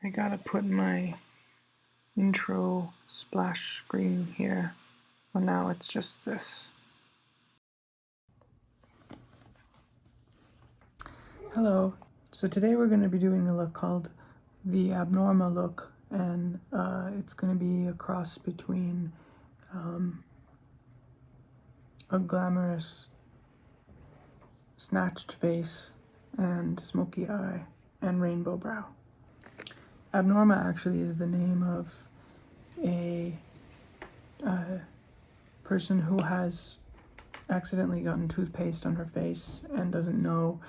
I gotta put my intro splash screen here. For now, it's just this. Hello. So today we're going to be doing a look called the Abnorma look, and it's going to be a cross between a glamorous snatched face and smoky eye and rainbow brow. Abnorma actually is the name of a person who has accidentally gotten toothpaste on her face and doesn't know,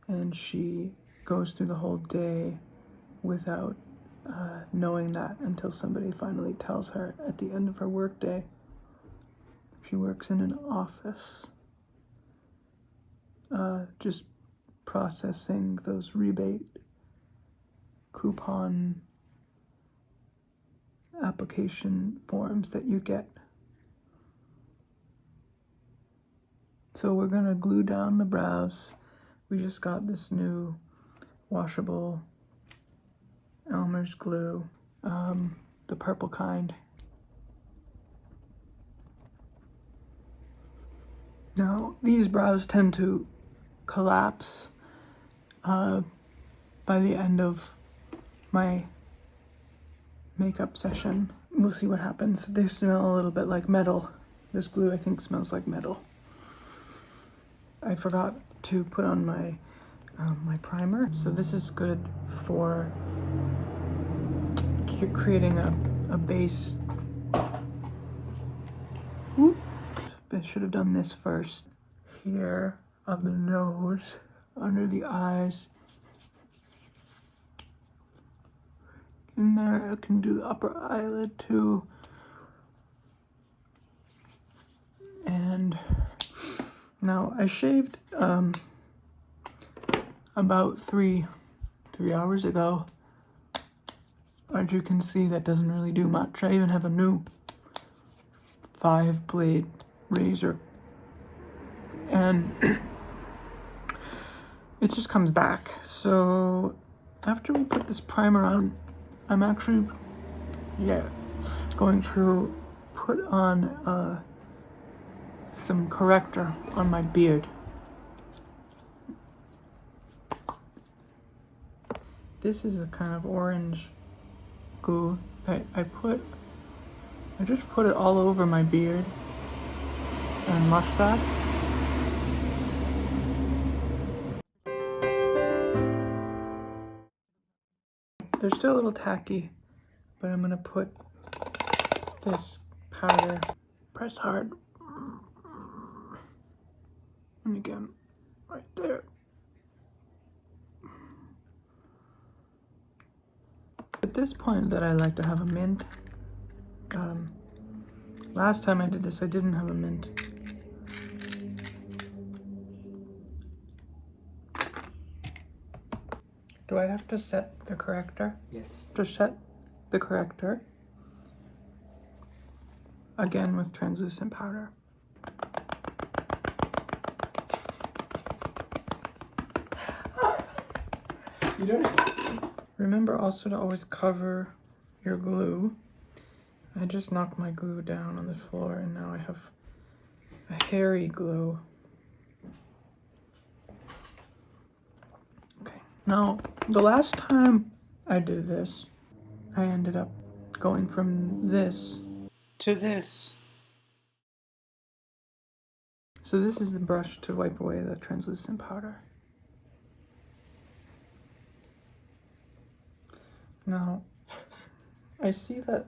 and she goes through the whole day without knowing that until somebody finally tells her at the end of her workday. She works in an office, just processing those rebate coupon application forms that you get. So we're gonna glue down the brows. We just got this new washable Elmer's glue, the purple kind. Now, these brows tend to collapse by the end of my makeup session. We'll see what happens. They smell a little bit like metal. This glue, I think, smells like metal. I forgot to put on my my primer, so this is good for creating a base. Whoop. I should have done this first. Here on the nose, under the eyes. In there, I can do the upper eyelid too. And now I shaved about three hours ago. As you can see, that doesn't really do much. I even have a new 5-blade razor, and it just comes back. So after we put this primer on, I'm actually going to put on some corrector on my beard. This is a kind of orange glue that I just put it all over my beard and mustache. They're still a little tacky, but I'm gonna put this powder, press hard, and again, right there. At this point that I like to have a mint. Last time I did this, I didn't have a mint. Do I have to set the corrector? Yes. To set the corrector, again with translucent powder. You don't. Remember also to always cover your glue. I just knocked my glue down on the floor and now I have a hairy glue. Okay, now the last time I did this, I ended up going from this to this. So this is the brush to wipe away the translucent powder. Now, I see that.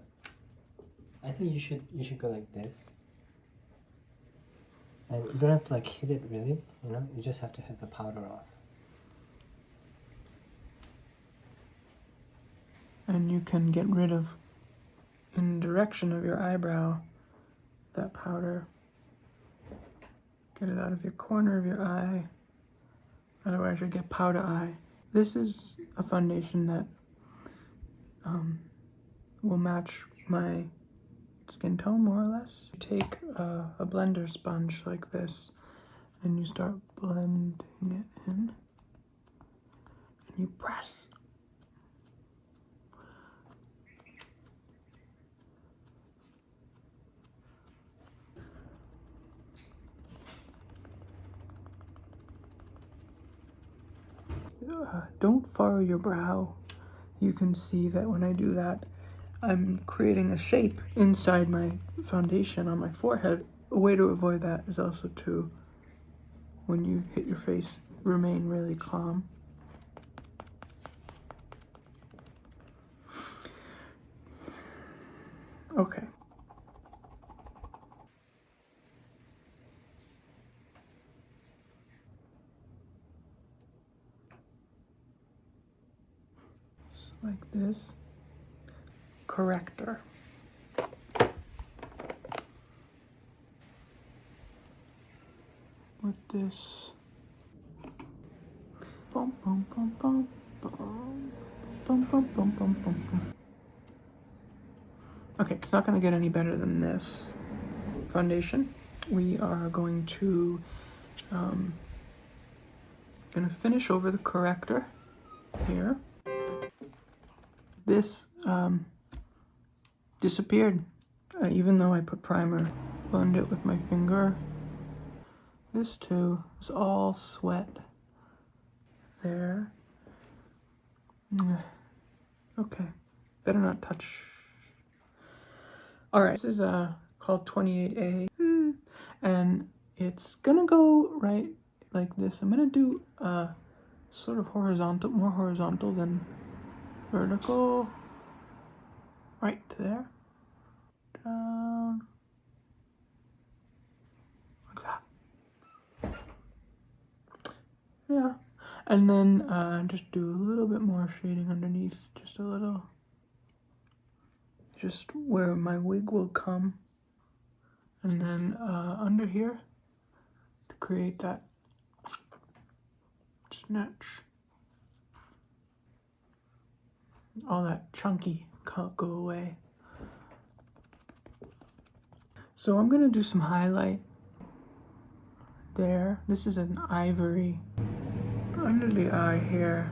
I think you should go like this. And you don't have to like hit it really, you know? You just have to hit the powder off. And you can get rid of, in the direction of your eyebrow, that powder. Get it out of your corner of your eye. Otherwise you'll get powder eye. This is a foundation that will match my skin tone more or less. You take a blender sponge like this and you start blending it in and you press don't furrow your brow. You can see that when I do that, I'm creating a shape inside my foundation on my forehead. A way to avoid that is also to, when you hit your face, remain really calm. Okay. Just like this. Corrector. With this. Bum, bum, bum, bum, bum, bum, bum, bum, bum, bum. Okay, it's not going to get any better than this foundation. We are going to finish over the corrector here. This disappeared, even though I put primer. Blend it with my finger. This too is all sweat there. Okay, better not touch. All right, this is called 28A, and it's gonna go right like this. I'm gonna do sort of horizontal, more horizontal than vertical. Right there, down, like that. Yeah, and then just do a little bit more shading underneath, just a little. Just where my wig will come, and then under here to create that snatch. All that chunky can't go away. So I'm gonna do some highlight there. This is an ivory under the eye here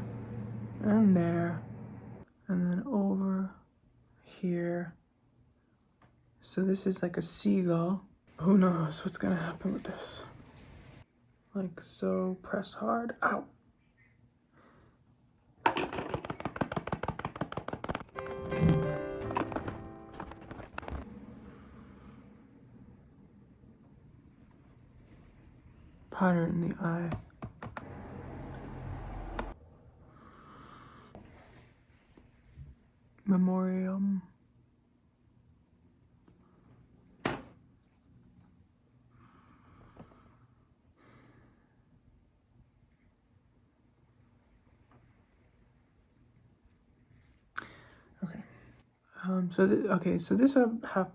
and there, and then over here. So this is like a seagull. Who knows what's gonna happen with this? Like so, press hard. Ow. Powder in the eye. Memoriam. Okay.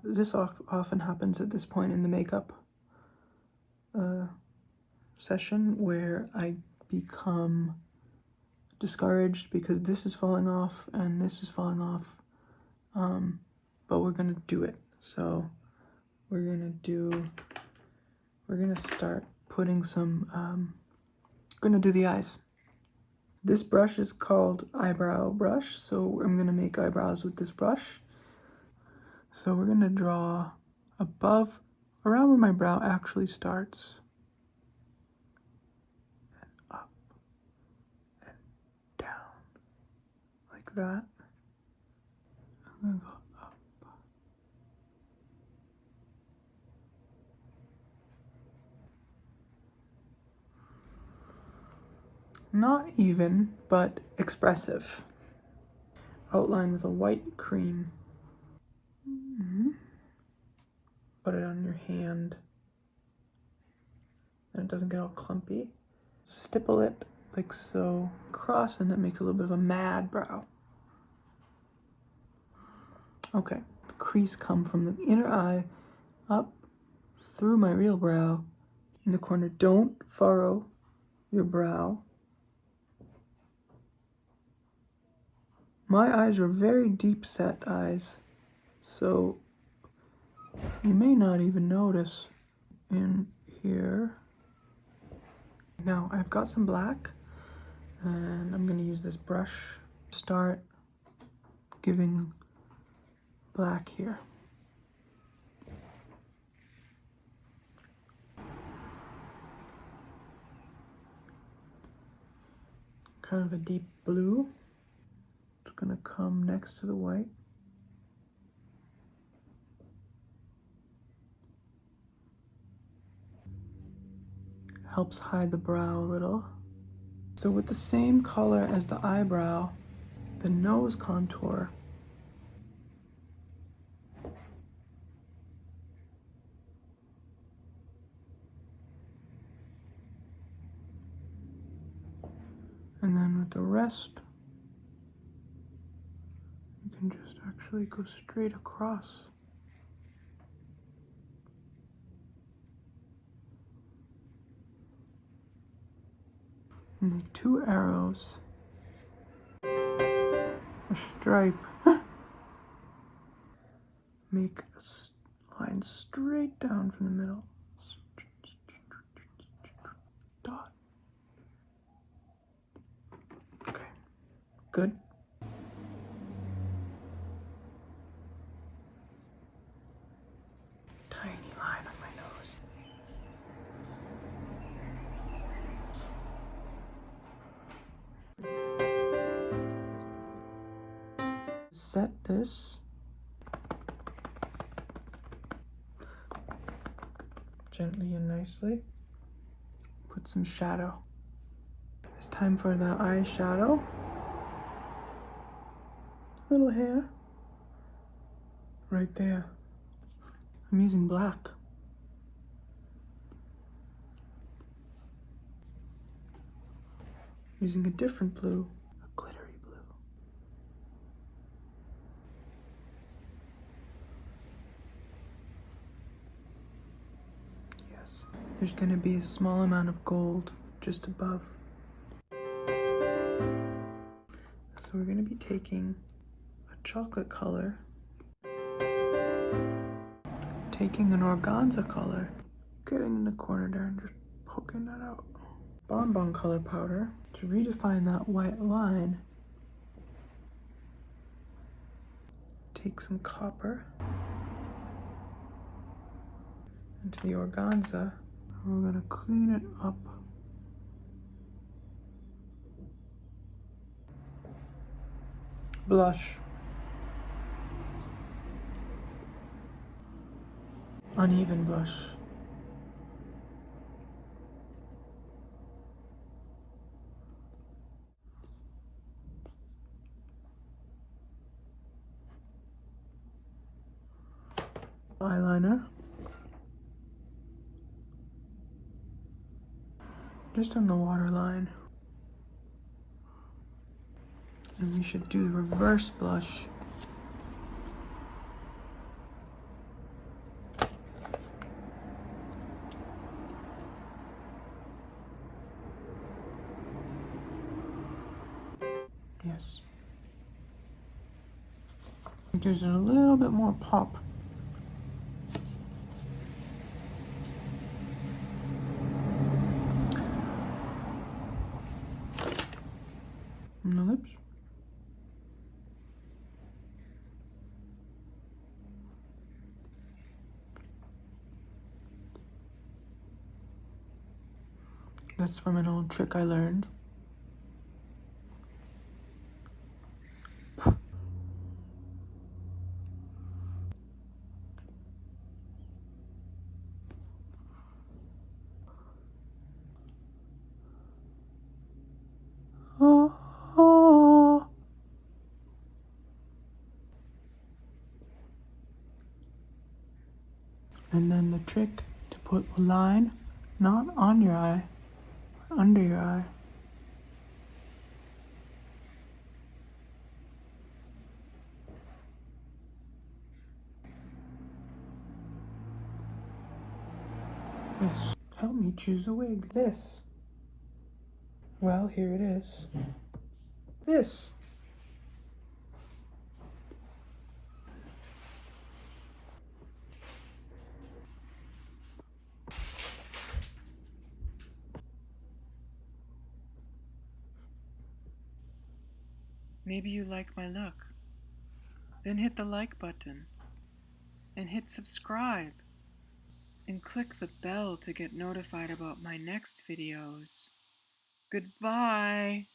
This often happens at this point in the makeup session where I become discouraged because this is falling off and this is falling off, but we're gonna do it. So we're gonna start putting some, gonna do the eyes. This brush is called eyebrow brush, so I'm gonna make eyebrows with this brush. So we're gonna draw above, around where my brow actually starts. Up and down, like that. I'm gonna go up. Not even, but expressive. Outline with a white cream. Put it on your hand, and it doesn't get all clumpy. Stipple it like so, cross, and that makes a little bit of a mad brow. Okay, the crease come from the inner eye up through my real brow in the corner. Don't furrow your brow. My eyes are very deep set eyes, so you may not even notice in here. Now I've got some black, and I'm gonna use this brush. Start giving black here. kind of a deep blue. It's gonna come next to the white. Helps hide the brow a little. So with the same color as the eyebrow, the nose contour, and then with the rest, you can just actually go straight across. And make 2 arrows, a stripe, make a line straight down from the middle, dot. Okay, good. Tiny line on my nose. Set this gently and nicely. Put some shadow. It's time for the eyeshadow. Little hair. Right there. I'm using black. Using a different blue, a glittery blue. Yes. There's gonna be a small amount of gold just above. So we're gonna be taking a chocolate color, taking an organza color, getting in the corner there and just poking that out. Bonbon color powder to redefine that white line. Take some copper into the organza. We're gonna clean it up. Blush. Uneven blush. Eyeliner. Just on the waterline. And we should do the reverse blush. Yes. It gives it a little bit more pop. On the lips. That's from an old trick I learned. Oh. And then the trick to put a line not on your eye, but under your eye. Yes. Help me choose a wig. This. Well, here it is. This. Maybe you like my look. Then hit the like button and hit subscribe and click the bell to get notified about my next videos. Goodbye.